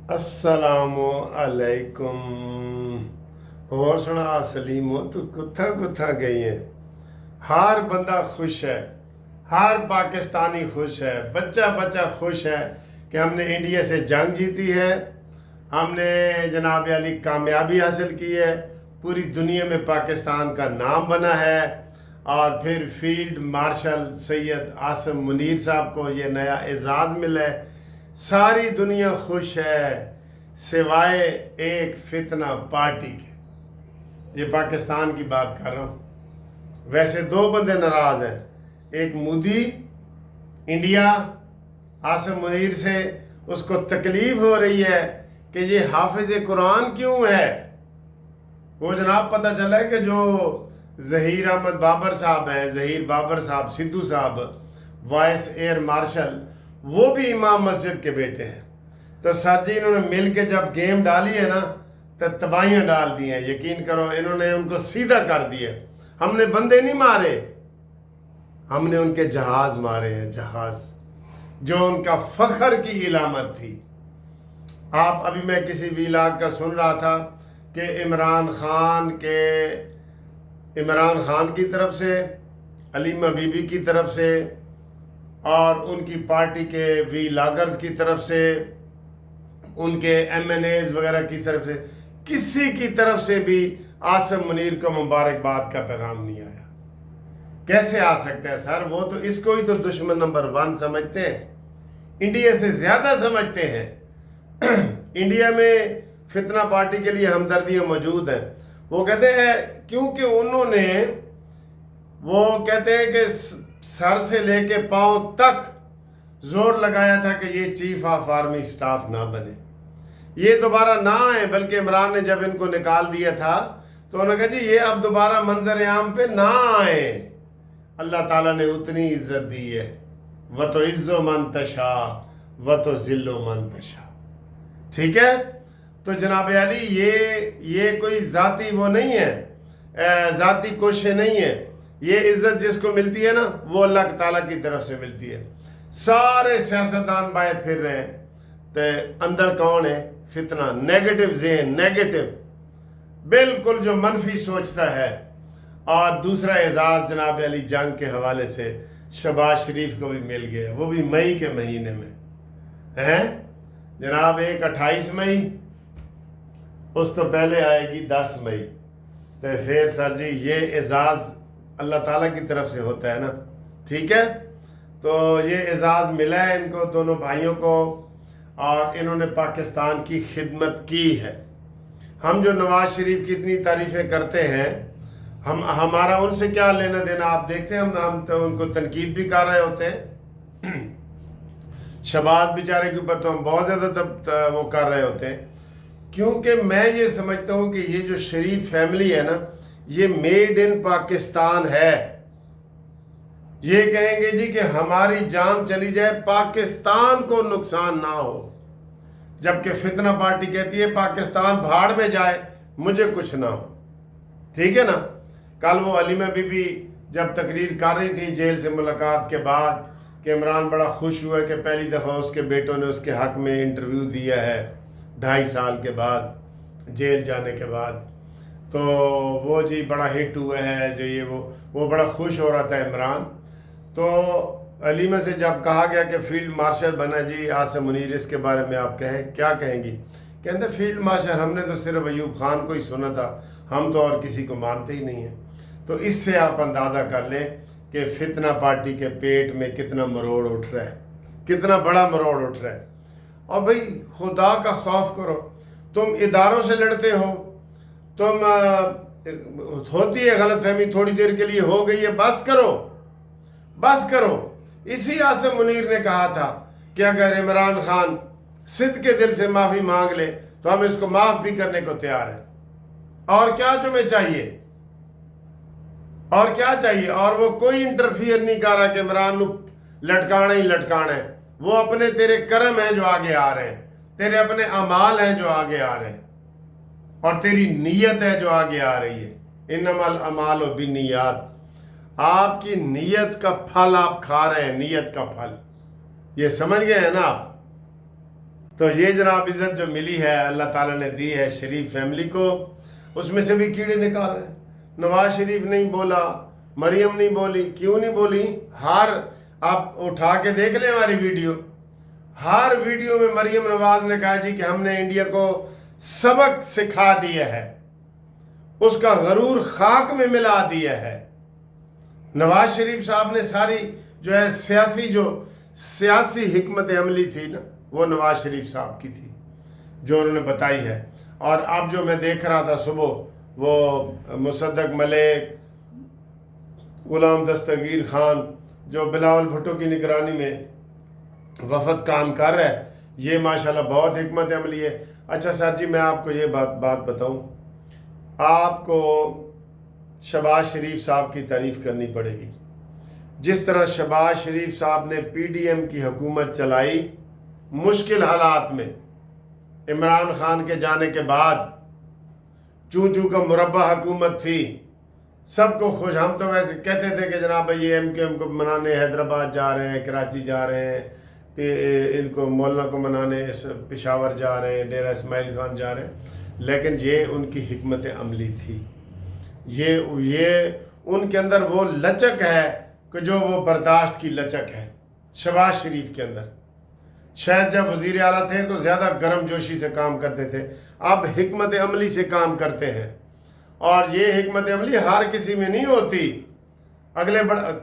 अस्सलाम अलैकुम। और सुना सलीमो, तू कुत्था कुत्था गई है? हर बंदा खुश है, हर पाकिस्तानी खुश है, बच्चा बच्चा खुश है कि हमने इंडिया से जंग जीती है, हमने जनाब अली कामयाबी हासिल की है, पूरी दुनिया में पाकिस्तान का नाम बना है। और फिर फील्ड मार्शल सैयद आसिम मुनीर साहब को ये नया एजाज़ मिला है। सारी दुनिया खुश है सिवाय एक फितना पार्टी के। ये पाकिस्तान की बात कर रहा हूँ। वैसे दो बंदे नाराज़ हैं, एक मोदी इंडिया आसिम मुनीर से, उसको तकलीफ़ हो रही है कि ये हाफिज़ कुरान क्यों है। वो जनाब पता चला है कि जो ज़हीर अहमद बाबर साहब हैं, ज़हीर बाबर साहब, सिद्धू साहब वाइस एयर मार्शल, वो भी इमाम मस्जिद के बेटे हैं। तो सर जी इन्होंने मिल के जब गेम डाली है ना, तो तबाहियाँ डाल दी हैं। यकीन करो इन्होंने उनको सीधा कर दिया। हमने बंदे नहीं मारे, हमने उनके जहाज़ मारे हैं, जहाज़ जो उनका फ़ख्र की इलामत थी। आप अभी मैं किसी वीलाग का सुन रहा था कि इमरान खान की तरफ से, अलीमा बीबी की तरफ से और उनकी पार्टी के वीलागर्स की तरफ से, उनके MNAs वगैरह की तरफ से, किसी की तरफ से भी आसिम मुनीर को मुबारकबाद का पैगाम नहीं आया। कैसे आ सकता है सर? वो तो इसको ही तो दुश्मन नंबर 1 समझते हैं, इंडिया से ज़्यादा समझते हैं। इंडिया में फितना पार्टी के लिए हमदर्दियाँ मौजूद हैं। वो कहते हैं क्योंकि उन्होंने, वो कहते हैं कि सर से लेके पांव तक जोर लगाया था कि ये चीफ ऑफ आर्मी स्टाफ ना बने, ये दोबारा ना आए। बल्कि इमरान ने जब इनको निकाल दिया था तो उन्होंने कहा जी ये अब दोबारा मंजर आम पे ना आए। अल्लाह ताला ने उतनी इज्जत दी है, व तो इज्जो मन तशा व तो जिल्लो मन तशा। ठीक है, तो जनाब अली ये कोई ज़ाती वो नहीं है, ज़ाती कोशिश नहीं है। ये इज़्ज़त जिसको मिलती है ना, वो अल्लाह ताला की तरफ से मिलती है। सारे सियासतदान बाहर फिर रहे हैं, तो अंदर कौन है? फितना, नेगेटिव ज़हन, नेगेटिव, बिल्कुल जो मनफी सोचता है। और दूसरा एजाज़ जनाब अली जंग के हवाले से शहबाज शरीफ को भी मिल गया, वो भी मई के महीने में हैं जनाब। एक 28 मई, उस तो पहले आएगी 10 मई। तो फिर सर जी ये एजाज़ अल्लाह ताला की तरफ से होता है ना। ठीक है, तो ये एजाज़ मिला है इनको दोनों भाइयों को, और इन्होंने पाकिस्तान की खिदमत की है। हम जो नवाज शरीफ की इतनी तारीफ़ें करते हैं, हमारा उनसे क्या लेना देना? आप देखते हैं हम तो उनको तनकीद भी कर रहे होते हैं। शहबाज बेचारे के ऊपर तो हम बहुत ज़्यादा वो कर रहे होते हैं, क्योंकि मैं ये समझता हूँ कि ये जो शरीफ फैमिली है ना, ये मेड इन पाकिस्तान है। ये कहेंगे जी कि हमारी जान चली जाए, पाकिस्तान को नुकसान ना हो, जबकि फितना पार्टी कहती है पाकिस्तान भाड़ में जाए, मुझे कुछ ना हो। ठीक है ना। कल वो अलीमा बीबी जब तकरीर कर रही थी जेल से मुलाकात के बाद, कि इमरान बड़ा खुश हुआ कि पहली दफ़ा उसके बेटों ने उसके हक़ में इंटरव्यू दिया है 2.5 साल के बाद, जेल जाने के बाद। तो वो जी बड़ा हिट हुआ है जो ये वो बड़ा खुश हो रहा था इमरान। तो अलीमा से जब कहा गया कि फील्ड मार्शल बना जी आसिम मुनीर, इसके बारे में आप क्या कहेंगी? कहते फील्ड मार्शल हमने तो सिर्फ अयूब खान को ही सुना था, हम तो और किसी को मानते ही नहीं हैं। तो इससे आप अंदाज़ा कर लें कि फितना पार्टी के पेट में कितना मरोड़ उठ रहा है, कितना बड़ा मरोड़ उठ रहा है। और भाई खुदा का खौफ करो, तुम इदारों से लड़ते हो, तुम होती है गलतफहमी, थोड़ी देर के लिए हो गई है, बस करो, बस करो। इसी आसिम मुनीर ने कहा था कि अगर इमरान खान सिद्ध के दिल से माफ़ी मांग ले तो हम इसको माफ़ भी करने को तैयार हैं। और क्या तुम्हें चाहिए? और क्या चाहिए? और वो कोई इंटरफियर नहीं कर रहा कि इमरान लटकाना ही लटकाना है। वो अपने तेरे कर्म हैं जो आगे आ रहे हैं, तेरे अपने अमाल हैं जो आगे आ रहे हैं, और तेरी नीयत है जो आगे आ रही है। इन्नमल अमाल बिन्नियात, आपकी नीयत का फल आप खा रहे हैं, नीयत का फल। ये समझ गए हैं ना आप? تو یہ جناب عزت جو ملی ہے اللہ تعالیٰ نے دی ہے شریف فیملی کو، اس میں سے بھی کیڑے نکال رہے ہیں۔ نواز شریف نہیں بولا، مریم نہیں بولی، کیوں نہیں بولی؟ آپ اٹھا کے دیکھ لیں ہماری ویڈیو، ہر ویڈیو میں مریم نواز نے کہا جی کہ ہم نے انڈیا کو سبق سکھا دیا ہے، اس کا غرور خاک میں ملا دیا ہے۔ نواز شریف صاحب نے ساری جو ہے سیاسی حکمت عملی تھی نا، وہ نواز شریف صاحب کی تھی جو انہوں نے بتائی ہے۔ اور اب جو میں دیکھ رہا تھا صبح، وہ مصدق ملک، غلام دستگیر خان جو بلاول بھٹو کی نگرانی میں وفد کام کر رہا ہے، یہ ماشاءاللہ بہت حکمت عملی ہے۔ اچھا سر جی، میں آپ کو یہ بات بتاؤں، آپ کو شہباز شریف صاحب کی تعریف کرنی پڑے گی۔ جس طرح شہباز شریف صاحب نے پی ڈی ایم کی حکومت چلائی مشکل حالات میں، عمران خان کے جانے کے بعد چوں کا مربع حکومت تھی، سب کو خوش، ہم تو ویسے کہتے تھے کہ جناب یہ ایم کیو ایم کو منانے حیدرآباد جا رہے ہیں، کراچی جا رہے ہیں، ان کو مولانا کو منانے پشاور جا رہے ہیں، ڈیرہ اسماعیل خان جا رہے ہیں، لیکن یہ ان کی حکمت عملی تھی۔ یہ ان کے اندر وہ لچک ہے کہ جو وہ برداشت کی لچک ہے شہباز شریف کے اندر۔ شاید جب وزیر اعلیٰ تھے تو زیادہ گرم جوشی سے کام کرتے تھے، اب حکمت عملی سے کام کرتے ہیں، اور یہ حکمت عملی ہر کسی میں نہیں ہوتی۔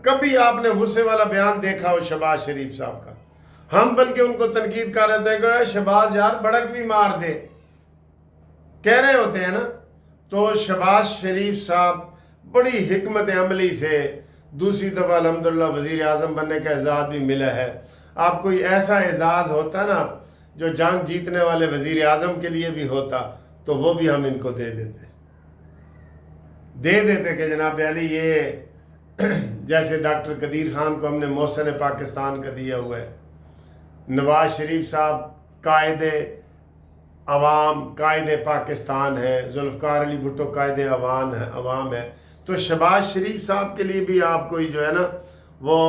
کبھی آپ نے غصے والا بیان دیکھا ہو شہباز شریف صاحب کا؟ ہم بلکہ ان کو تنقید کر رہے تھے کہ شہباز یار بڑک بھی مار دے، کہہ رہے ہوتے ہیں نا۔ تو شہباز شریف صاحب بڑی حکمت عملی سے دوسری دفعہ الحمدللہ وزیر اعظم بننے کا اعزاز بھی ملا ہے۔ آپ کوئی ایسا اعزاز ہوتا نا جو جنگ جیتنے والے وزیر اعظم کے لیے بھی ہوتا تو وہ بھی ہم ان کو دے دیتے کہ جناب علی یہ جیسے ڈاکٹر قدیر خان کو ہم نے محسن پاکستان کا دیا ہوا ہے، نواز شریف صاحب قائد عوام قائد پاکستان ہے، ذوالفقار علی بھٹو قائد عوام ہے، تو شہباز شریف صاحب کے لیے بھی آپ کوئی جو ہے نا وہ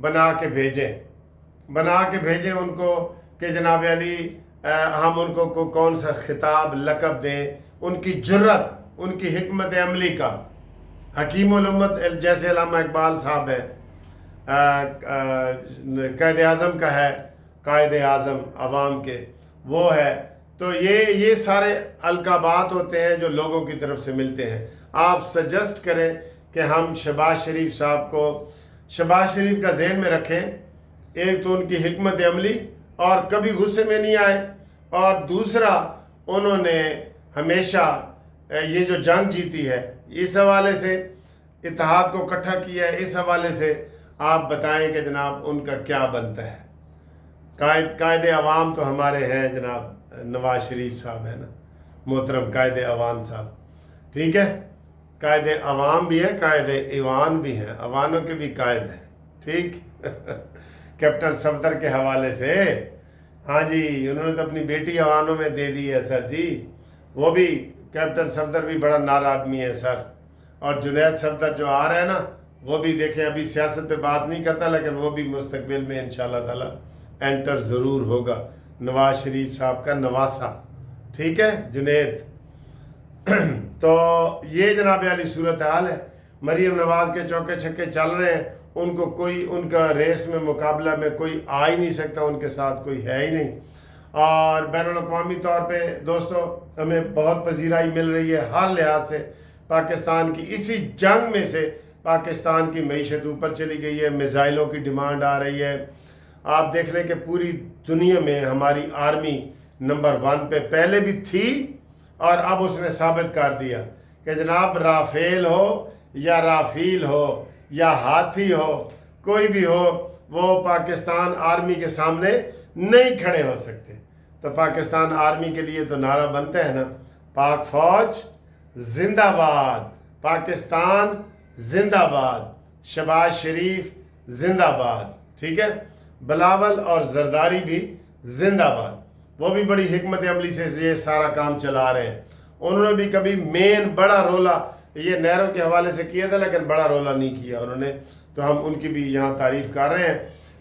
بنا کے بھیجیں ان کو کہ جناب علی ہم ان کو کون سا خطاب لقب دیں، ان کی جرت، ان کی حکمت عملی کا۔ حکیم الامت جیسے علامہ اقبال صاحب ہے، قائد اعظم کا ہے، قائد اعظم عوام کے وہ ہے، تو یہ سارے القابات ہوتے ہیں جو لوگوں کی طرف سے ملتے ہیں۔ آپ سجسٹ کریں کہ ہم شہباز شریف صاحب کو شہباز شریف کا ذہن میں رکھیں، ایک تو ان کی حکمت عملی اور کبھی غصے میں نہیں آئے، اور دوسرا انہوں نے ہمیشہ یہ جو جنگ جیتی ہے اس حوالے سے اتحاد کو اکٹھا کیا ہے، اس حوالے سے آپ بتائیں کہ جناب ان کا کیا بنتا ہے۔ قائد عوام تو ہمارے ہیں جناب نواز شریف صاحب ہے نا، محترم قائد عوام صاحب، ٹھیک ہے، قائد عوام بھی ہے، قائد ایوان بھی ہیں، عوانوں کے بھی قائد ہیں، ٹھیک۔ کیپٹن صفدر کے حوالے سے ہاں جی، انہوں نے تو اپنی بیٹی عوانوں میں دے دی ہے سر جی، وہ بھی کیپٹن صفدر بھی بڑا نار آدمی ہے سر۔ اور جنید صفدر جو آ رہا ہے نا، وہ بھی دیکھیں، ابھی سیاست پہ بات نہیں کرتا لیکن وہ بھی مستقبل میں انشاءاللہ تعالی انٹر ضرور ہوگا، نواز شریف صاحب کا نواسا، ٹھیک ہے جنید۔ تو یہ جناب علی صورتحال ہے، مریم نواز کے چوکے چھکے چل رہے ہیں، ان کا ریس میں مقابلہ میں کوئی آ ہی نہیں سکتا، ان کے ساتھ کوئی ہے ہی نہیں۔ اور بین الاقوامی طور پہ دوستو ہمیں بہت پذیرائی مل رہی ہے ہر لحاظ سے، پاکستان کی اسی جنگ میں سے پاکستان کی معیشت اوپر چلی گئی ہے، میزائلوں کی ڈیمانڈ آ رہی ہے۔ آپ دیکھ لیں کہ پوری دنیا میں ہماری آرمی نمبر 1 پہ پہلے بھی تھی، اور اب اس نے ثابت کر دیا کہ جناب رافیل ہو یا رافیل ہو یا ہاتھی ہو، کوئی بھی ہو، وہ پاکستان آرمی کے سامنے نہیں کھڑے ہو سکتے۔ تو پاکستان آرمی کے لیے تو نعرہ بنتے ہیں نا، پاک فوج زندہ باد، پاکستان زندہ باد، شہباز شریف زندہ باد، ٹھیک ہے، بلاول اور زرداری بھی زندہ باد، وہ بھی بڑی حکمت عملی سے یہ سارا کام چلا رہے ہیں۔ انہوں نے بھی کبھی مین بڑا رولا یہ نہروں کے حوالے سے کیا تھا لیکن بڑا رولا نہیں کیا انہوں نے، تو ہم ان کی بھی یہاں تعریف کر رہے ہیں۔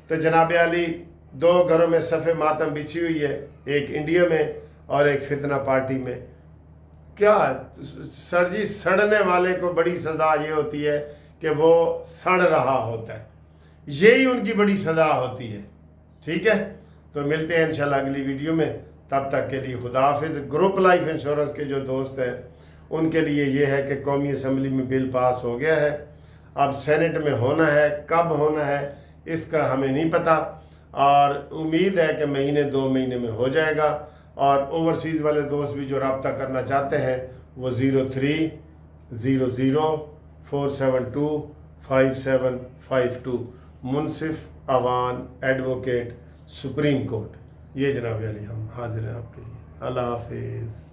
تو جناب علی दो घरों में सफ़े मातम बिछी हुई है, एक इंडिया में और एक फितना पार्टी में। क्या सर जी, सड़ने वाले को बड़ी सज़ा ये होती है कि वो सड़ रहा होता है, यही उनकी बड़ी सज़ा होती है। ठीक है, तो मिलते हैं इंशाल्लाह अगली वीडियो में। तब तक के लिए खुदा हाफिज़। ग्रुप लाइफ इंश्योरेंस के जो दोस्त हैं उनके लिए ये है कि कौमी असम्बली में बिल पास हो गया है, अब सेनेट में होना है, कब होना है इसका हमें नहीं पता, और उम्मीद है कि महीने 2 महीने में हो जाएगा। और ओवरसीज़ वाले दोस्त भी जो रब्ता करना चाहते हैं वो 030047255752 मुनसिफ अवान एडवोकेट सुप्रीम कोर्ट, ये जनाब अली हम हाजिर हैं आपके लिए। अल्लाह हाफिज़।